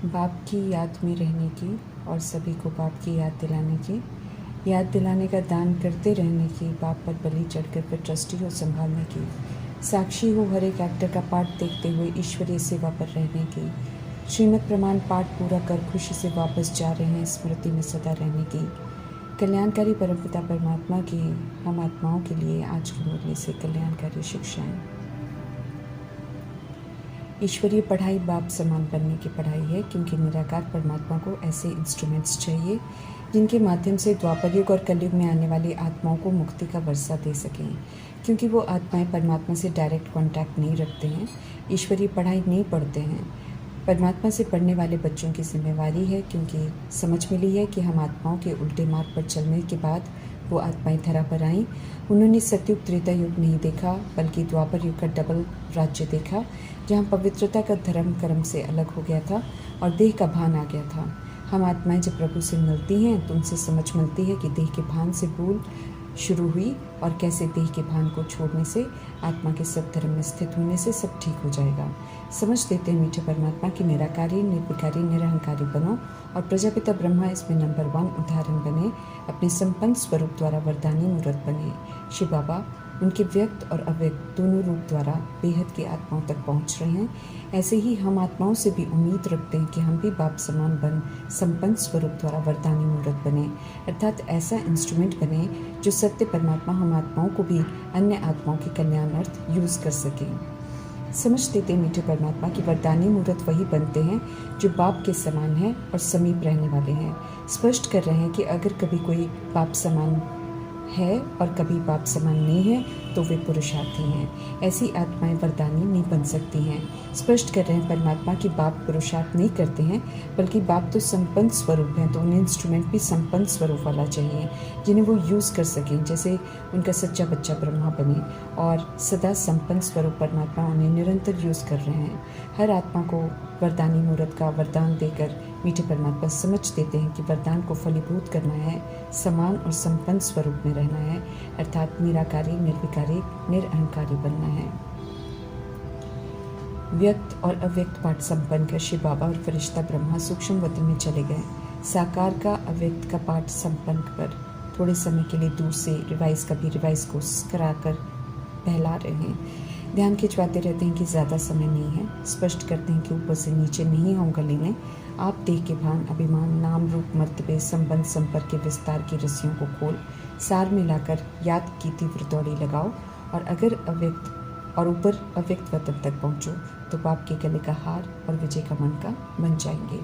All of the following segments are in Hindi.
बाप की याद में रहने की और सभी को बाप की याद दिलाने की, याद दिलाने का दान करते रहने की, बाप पर बलि चढ़कर फिर ट्रस्टी हो संभालने की, साक्षी हो हर एक एक्टर का पाठ देखते हुए ईश्वरीय सेवा पर रहने की, श्रीमद् प्रमाण पाठ पूरा कर खुशी से वापस जा रहे हैं स्मृति में सदा रहने की, कल्याणकारी परमपिता परमात्मा की हम आत्माओं के लिए आज की मुरली से कल्याणकारी शिक्षाएं। ईश्वरीय पढ़ाई बाप समान बनने की पढ़ाई है, क्योंकि निराकार परमात्मा को ऐसे इंस्ट्रूमेंट्स चाहिए जिनके माध्यम से द्वापर युग और कलयुग में आने वाली आत्माओं को मुक्ति का वर्षा दे सकें, क्योंकि वो आत्माएं परमात्मा से डायरेक्ट कांटेक्ट नहीं रखते हैं, ईश्वरीय पढ़ाई नहीं पढ़ते हैं। परमात्मा से पढ़ने वाले बच्चों की जिम्मेवारी है, क्योंकि समझ मिली है कि हम आत्माओं के उल्टे मार्ग पर चलने के बाद वो आत्माएं धरा पर आईं। उन्होंने सतयुग त्रेता युग नहीं देखा, बल्कि द्वापर युग का डबल राज्य देखा, जहाँ पवित्रता का धर्म कर्म से अलग हो गया था और देह का भान आ गया था। हम आत्माएं जब प्रभु से मिलती हैं तो उनसे समझ मिलती है कि देह के भान से भूल शुरू हुई और कैसे देह के भान को छोड़ने से, आत्मा के सत्धर्म में स्थित होने से सब ठीक हो जाएगा। समझ देते हैं मीठे परमात्मा की निराकारी, निर्विकारी, निरहंकारी बनो और प्रजापिता ब्रह्मा इसमें नंबर 1 उदाहरण बने, अपने संपन्न स्वरूप द्वारा वरदानी मूर्त बने। शिव बाबा उनके व्यक्त और अव्यक्त दोनों रूप द्वारा बेहद की आत्माओं तक पहुंच रहे हैं। ऐसे ही हम आत्माओं से भी उम्मीद रखते हैं कि हम भी बाप समान बन संपन्न स्वरूप द्वारा वरदानी मूर्त बने, अर्थात ऐसा इंस्ट्रूमेंट बने जो सत्य परमात्मा हम आत्माओं को भी अन्य आत्माओं के कल्याणार्थ यूज़ कर सकें। समझ देते मीठे परमात्मा की वरदानी मूर्त वही बनते हैं जो बाप के समान है और समीप रहने वाले हैं। स्पष्ट कर रहे हैं कि अगर कभी कोई बाप समान है और कभी बाप समान नहीं है तो वे पुरुषार्थी हैं। ऐसी आत्माएं वरदानी नहीं बन सकती हैं। स्पष्ट कर रहे हैं परमात्मा की बाप पुरुषार्थ नहीं करते हैं, बल्कि बाप तो संपन्न स्वरूप हैं, तो उन्हें इंस्ट्रूमेंट भी संपन्न स्वरूप वाला चाहिए जिन्हें वो यूज़ कर सकें, जैसे उनका सच्चा बच्चा ब्रह्मा बने और सदा संपन्न स्वरूप परमात्मा उन्हें निरंतर यूज़ कर रहे हैं। हर आत्मा को वरदानी मूर्त का वरदान देकर मीठे परमात्मा समझ देते हैं कि वरदान को फलीभूत करना है, समान और संपन्न स्वरूप में रहना है, अर्थात निराकारी, निर्विकारी, निरअहंकारी बनना है। व्यक्त और अव्यक्त पाठ संपन्न कर शिव बाबा और फरिश्ता ब्रह्मा सूक्ष्म वतन में चले गए। साकार का अव्यक्त का पाठ संपन्न कर थोड़े समय के लिए दूर से रिवाइज को कराकर बहला रहे हैं। ध्यान खिंचवाते रहते हैं कि ज़्यादा समय नहीं है। स्पष्ट करते हैं कि ऊपर से नीचे नहीं होगा लेने। आप देह के भान, अभिमान, नाम, रूप, मर्तबे, संबंध, संपर्क के विस्तार की रस्सियों को खोल सार में लाकर याद की तीव्र दौड़ी लगाओ और अगर ऊपर अव्यक्त वतन तक पहुँचो तो बाप के गले का हार और विजय का मन का बन जाएंगे।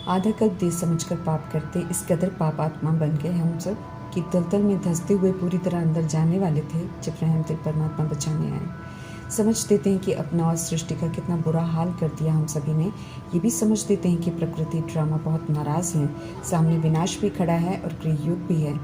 आधा कल्प देश समझकर पाप करते इस कदर पाप आत्मा बन गए हम सब कि दलदल में धंसते हुए पूरी तरह अंदर जाने वाले थे जब रहमतुल परमात्मा बचाने आए। समझ देते हैं कि अपना और सृष्टि का कितना बुरा हाल कर दिया हम सभी ने। ये भी समझ देते हैं कि प्रकृति ड्रामा बहुत नाराज़ है, सामने विनाश भी खड़ा है और गृहयुग भी है।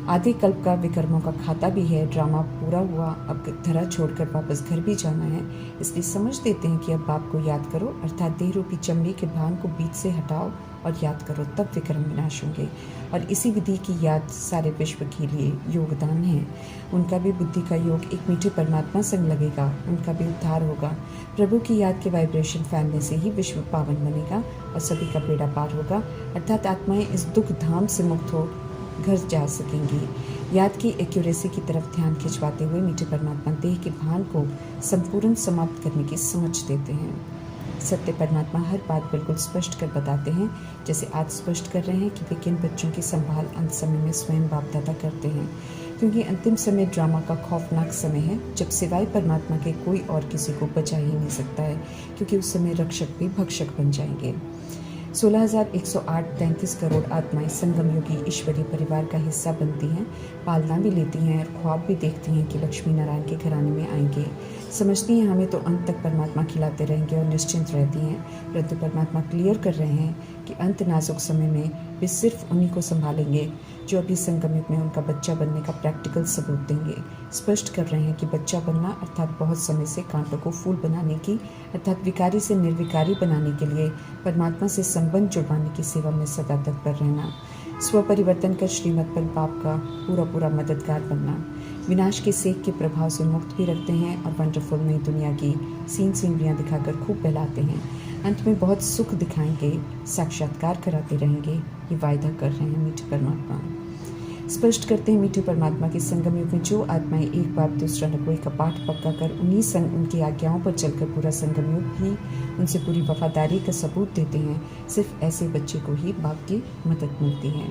आधे कल्प का विकर्मों का खाता भी है। ड्रामा पूरा हुआ, अब धरा छोड़कर वापस घर भी जाना है। इसलिए समझ देते हैं कि अब बाप को याद करो, अर्थात देह रूपी चमड़ी के भान को बीच से हटाओ और याद करो, तब विक्रम विनाश होंगे। और इसी विधि की याद सारे विश्व के लिए योगदान है। उनका भी बुद्धि का योग एक मीठे परमात्मा संग लगेगा, उनका भी उद्धार होगा। प्रभु की याद के वाइब्रेशन फैलने से ही विश्व पावन बनेगा और सभी का बेड़ा पार होगा, अर्थात आत्माएं इस दुख धाम से मुक्त हो घर जा सकेंगी। याद की एक्यूरेसी की तरफ ध्यान खिंचवाते हुए मीठे परमात्मा देह के भान को संपूर्ण समाप्त करने की समझ देते हैं। सत्य परमात्मा हर बात बिल्कुल स्पष्ट कर बताते हैं, जैसे आज स्पष्ट कर रहे हैं कि वे किन बच्चों की संभाल अंत समय में स्वयं बाप दादा करते हैं, क्योंकि अंतिम समय ड्रामा का खौफनाक समय है, जब सिवाय परमात्मा के कोई और किसी को बचा ही नहीं सकता है, क्योंकि उस समय रक्षक भी भक्षक बन जाएंगे। 16,108 33 करोड़ आत्माएं संगम योगी ईश्वरीय परिवार का हिस्सा बनती हैं, पालना भी लेती हैं और ख्वाब भी देखती हैं कि लक्ष्मी नारायण के घराने में आएंगे। समझती हैं हमें तो अंत तक परमात्मा खिलाते रहेंगे और निश्चिंत रहती हैं, परंतु परमात्मा क्लियर कर रहे हैं कि अंत नाजुक समय में वे सिर्फ उन्हीं को संभालेंगे जो अभी संगम युग में उनका बच्चा बनने का प्रैक्टिकल सबूत देंगे। स्पष्ट कर रहे हैं कि बच्चा बनना अर्थात बहुत समय से कांटों को फूल बनाने की, अर्थात विकारी से निर्विकारी बनाने के लिए परमात्मा से संबंध जुड़वाने की सेवा में सदा तत्पर रहना, स्वपरिवर्तन कर श्रीमत पर बाप का पूरा मददगार बनना, विनाश के सेक के प्रभाव से मुक्त भी रखते हैं और वंडरफुल नई दुनिया की सीन सीनरियाँ दिखाकर खूब बहलाते हैं। अंत में बहुत सुख दिखाएंगे, साक्षात्कार कराते रहेंगे, ये वायदा कर रहे हैं मीठे परमात्मा। स्पष्ट करते हैं मीठे परमात्मा के संगम युग में जो आत्माएं एक बाप दूसरा न कोई का पाठ पक्का कर उन्हीं संग उनकी आज्ञाओं पर चलकर पूरा संगम युग ही उनसे पूरी वफादारी का सबूत देते हैं, सिर्फ ऐसे बच्चे को ही बाप की मदद मिलती है।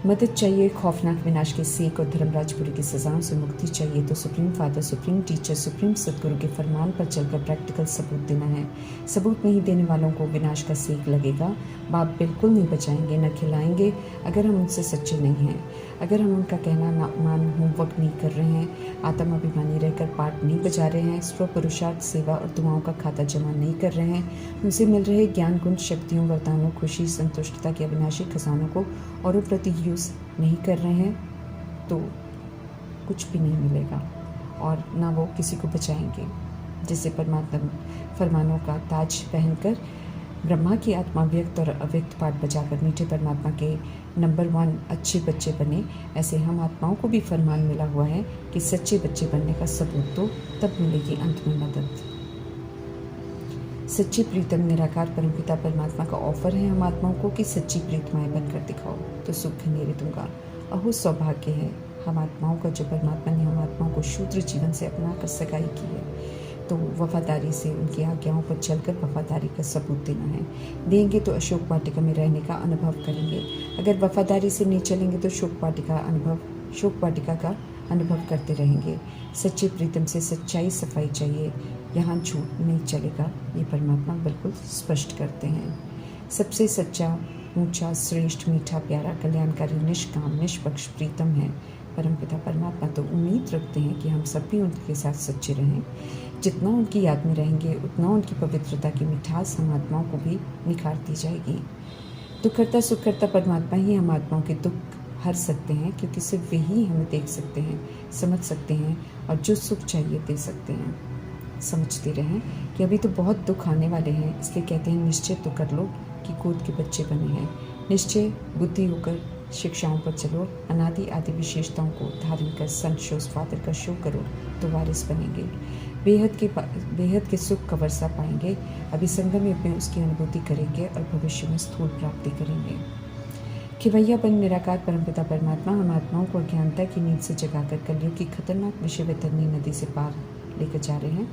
मदद चाहिए खौफनाक विनाश के सेक और धर्मराजपुरी की सजाओं से मुक्ति चाहिए तो supreme father, supreme teacher, supreme सदगुरु के फरमान पर चलकर प्रैक्टिकल सबूत देना है। सबूत नहीं देने वालों को विनाश का सेक लगेगा। बाप बिल्कुल नहीं बचाएंगे, न खिलाएंगे अगर हम उनसे सच्चे नहीं हैं। अगर हम उनका कहना ना मान होमवर्क नहीं कर रहे हैं, आत्म अभिमानी रहकर पाठ नहीं बजा रहे हैं, स्व पुरुषार्थ सेवा और दुआओं का खाता जमा नहीं कर रहे हैं, उनसे मिल रहे ज्ञान, गुण, शक्तियों, वरदानों, खुशी, संतुष्टता के अविनाशी खजानों को औरों प्रति यूज़ नहीं कर रहे हैं, तो कुछ भी नहीं मिलेगा और ना वो किसी को बचाएंगे। जैसे परमात्मा फरमानों का ताज पहनकर ब्रह्मा की आत्मा व्यक्त और अव्यक्त पाठ बजाकर मीठे परमात्मा के नंबर 1 अच्छे बच्चे बने, ऐसे हम आत्माओं को भी फरमान मिला हुआ है कि सच्चे बच्चे बनने का सबूत तो तब मिलेगी अंत में मदद। सच्ची प्रीतम निराकार परमपिता परमात्मा का ऑफर है हम आत्माओं को कि सच्ची प्रीतमाएं बनकर दिखाओ तो सुख घनेरे दूंगा। अहो सौभाग्य है हम आत्माओं का जो परमात्मा ने हम आत्माओं को शूद्र जीवन से अपना कर सगाई की है, तो वफादारी से उनकी आज्ञाओं पर चलकर वफादारी का सबूत देना है। देंगे तो अशोक वाटिका में रहने का अनुभव करेंगे, अगर वफादारी से नहीं चलेंगे तो शोक वाटिका का अनुभव करते रहेंगे। सच्चे प्रीतम से सच्चाई सफाई चाहिए, यहाँ झूठ नहीं चलेगा, ये परमात्मा बिल्कुल स्पष्ट करते हैं। सबसे सच्चा, ऊंचा, श्रेष्ठ, मीठा, प्यारा, कल्याणकारी, निष्काम, निष्पक्ष प्रीतम है परमपिता परमात्मा। तो उम्मीद रखते हैं कि हम सब भी उनके साथ सच्चे रहें। जितना उनकी याद में रहेंगे उतना उनकी पवित्रता की मिठास हम आत्माओं को भी निखारती जाएगी। दुख करता सुख करता परमात्मा ही हम आत्माओं के दुख हर सकते हैं, क्योंकि सिर्फ वे ही हमें देख सकते हैं, समझ सकते हैं और जो सुख चाहिए दे सकते हैं। समझते रहें कि अभी तो बहुत दुख आने वाले हैं, इसलिए कहते हैं निश्चय तो कर लो कि गोद के बच्चे बने हैं। निश्चय बुद्धि होकर शिक्षाओं पर चलो, अनादि आदि विशेषताओं को धारण कर संत शो फादर का शो करो तो वारिस बनेंगे। बेहद के सुख का वर्षा पाएंगे। अभी संगम युग में उसकी अनुभूति करेंगे और भविष्य में स्थूल प्राप्ति करेंगे। खिवैया बन निराकार परमपिता परमात्मा हम आत्माओं को अज्ञानता की नींद से जगाकर कलयुग की खतरनाक विषय वैतरणी नदी से पार लेकर जा रहे हैं।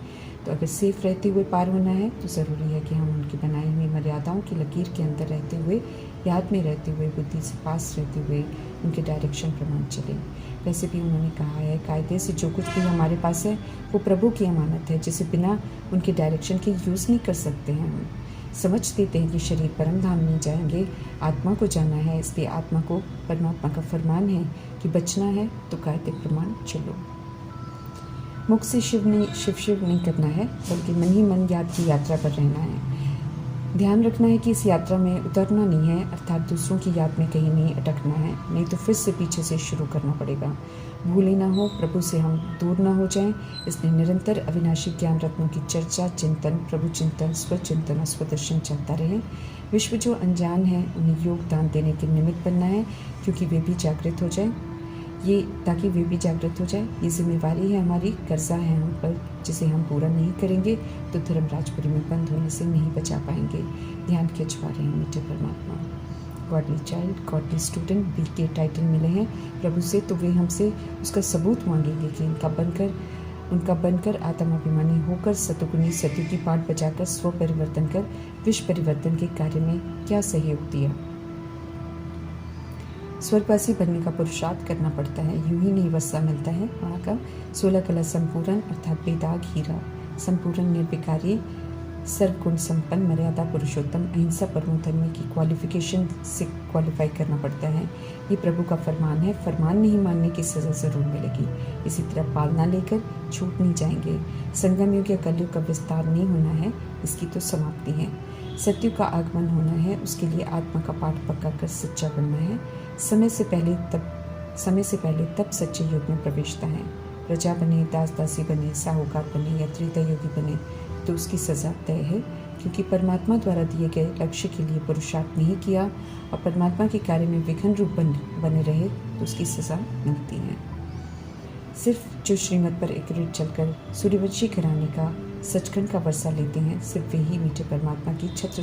तो अगर सेफ रहते हुए पार होना है तो ज़रूरी है कि हम उनकी बनाई हुई मर्यादाओं की लकीर के अंदर रहते हुए, याद में रहते हुए, बुद्धि से पास रहते हुए उनके डायरेक्शन प्रमाण चलें। वैसे भी उन्होंने कहा है कायदे से जो कुछ भी हमारे पास है वो प्रभु की अमानत है, जिसे बिना उनके डायरेक्शन के यूज़ नहीं कर सकते हैं। हम समझ देते हैं कि शरीर परम धाम नहीं जाएंगे, आत्मा को जाना है, इसलिए आत्मा को परमात्मा का फरमान है कि बचना है तो कायदे प्रमाण चलो। मुख से शिव नहीं करना है, बल्कि मन ही मन याद की यात्रा पर रहना है। ध्यान रखना है कि इस यात्रा में उतरना नहीं है, अर्थात दूसरों की याद में कहीं नहीं अटकना है, नहीं तो फिर से पीछे से शुरू करना पड़ेगा। भूल ही ना हो, प्रभु से हम दूर ना हो जाएं, इसलिए निरंतर अविनाशी ज्ञान रत्नों की चर्चा, चिंतन, प्रभु चिंतन, स्वचिंतन और स्वदर्शन चलता रहे। विश्व जो अनजान है उन्हें योगदान देने के निमित्त बनना है, क्योंकि वे भी जागृत हो जाए, ताकि वे भी जागृत हो जाए। ये जिम्मेवारी है हमारी, कर्जा है हम पर, जिसे हम पूरा नहीं करेंगे तो धर्मराजपुरी में बंद होने से नहीं बचा पाएंगे। ध्यान खिंचवा रहे हैं मीठे परमात्मा। गॉडली चाइल्ड, गॉडली स्टूडेंट, बी के टाइटल मिले हैं प्रभु से, तो वे हमसे उसका सबूत मांगेंगे कि उनका बनकर आत्माभिमानी होकर सतुगुणी सत्य की पाठ बजाकर स्व परिवर्तन कर विश्व परिवर्तन के कार्य में क्या सहयोग दिया। स्वर्गवासी बनने का पुरुषार्थ करना पड़ता है, यूं ही नहीं वस्सा मिलता है। वहाँ का 16 कला संपूर्ण अर्थात बेदाग हीरा, संपूर्ण निर्विकारी, सर्वगुण संपन्न, मर्यादा पुरुषोत्तम, अहिंसा परमो धर्मी की क्वालिफिकेशन से क्वालिफाई करना पड़ता है। ये प्रभु का फरमान है। फरमान नहीं मानने की सज़ा ज़रूर मिलेगी। इसी तरह पालना लेकर छूट नहीं जाएंगे। संगम युग या कलयुग का विस्तार नहीं होना है, इसकी तो समाप्ति है। सत्युग का आगमन होना है, उसके लिए आत्मा का पाठ पक्का कर सच्चा बनना है। समय से पहले तब सच्चे युग में प्रवेशता है। प्रजा बने, दास दासी बने, साहूकार बने या त्रेता योगी बने तो उसकी सज़ा तय है, क्योंकि परमात्मा द्वारा दिए गए लक्ष्य के लिए पुरुषार्थ नहीं किया और परमात्मा के कार्य में विघ्न रूप बने रहे तो उसकी सज़ा मिलती है। सिर्फ जो श्रीमत पर एक्यूरेट चलकर सूर्यवंशी घराने का सचखंड का वर्षा लेते हैं, सिर्फ वे ही मीठे परमात्मा की छत्र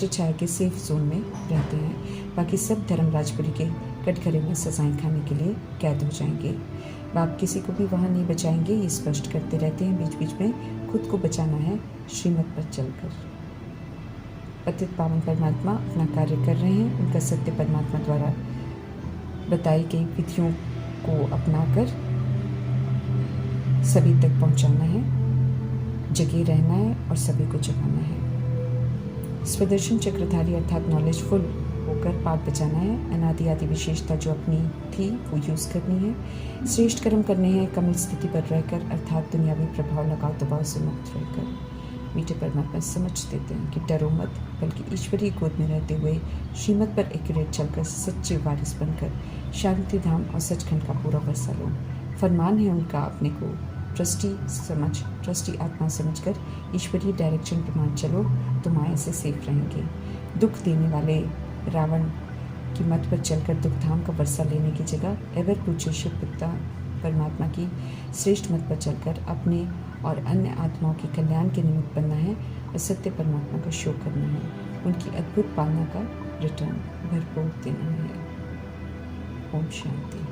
छाया के सेफ जोन में रहते हैं। बाकी सब धर्मराजपुरी के कटघरे में सजाएं खाने के लिए कैद हो जाएंगे। बाप किसी को भी वहाँ नहीं बचाएंगे, ये स्पष्ट करते रहते हैं। बीच बीच में खुद को बचाना है श्रीमत पर चलकर। पतित पावन परमात्मा अपना कार्य कर रहे हैं। उनका सत्य परमात्मा द्वारा बताई गई विधियों को अपनाकर सभी तक पहुंचाना है, जगे रहना है और सभी को जगाना है। स्वदर्शन चक्रधारी अर्थात नॉलेजफुल होकर पाठ बचाना है। अनादि आदि विशेषता जो अपनी थी वो यूज़ करनी है। श्रेष्ठ कर्म करने हैं कमल स्थिति पर रहकर, अर्थात दुनियावी प्रभाव लगाव दबाव से मुक्त रहकर। मीठे परमात्मा समझ देते हैं कि डरो मत, बल्कि ईश्वरीय गोद में रहते हुए श्रीमत पर एक्यूरेट चलकर सच्चे वारिस बनकर शांति धाम और सचखंड का पूरा वर्षा लो। फरमान है उनका अपने को ट्रस्टी आत्मा समझकर ईश्वरीय डायरेक्शन पर मान चलो तो माया से सेफ रहेंगे। दुख देने वाले रावण की मत पर चलकर दुख धाम का वर्षा लेने की जगह एवर पूज्य शिव पिता परमात्मा की श्रेष्ठ मत पर चलकर अपने और अन्य आत्माओं के कल्याण के निमित्त बनना है और सत्य परमात्मा का शो करना है। उनकी अद्भुत पालना का रिटर्न भरपूर देना है। ओम शांति।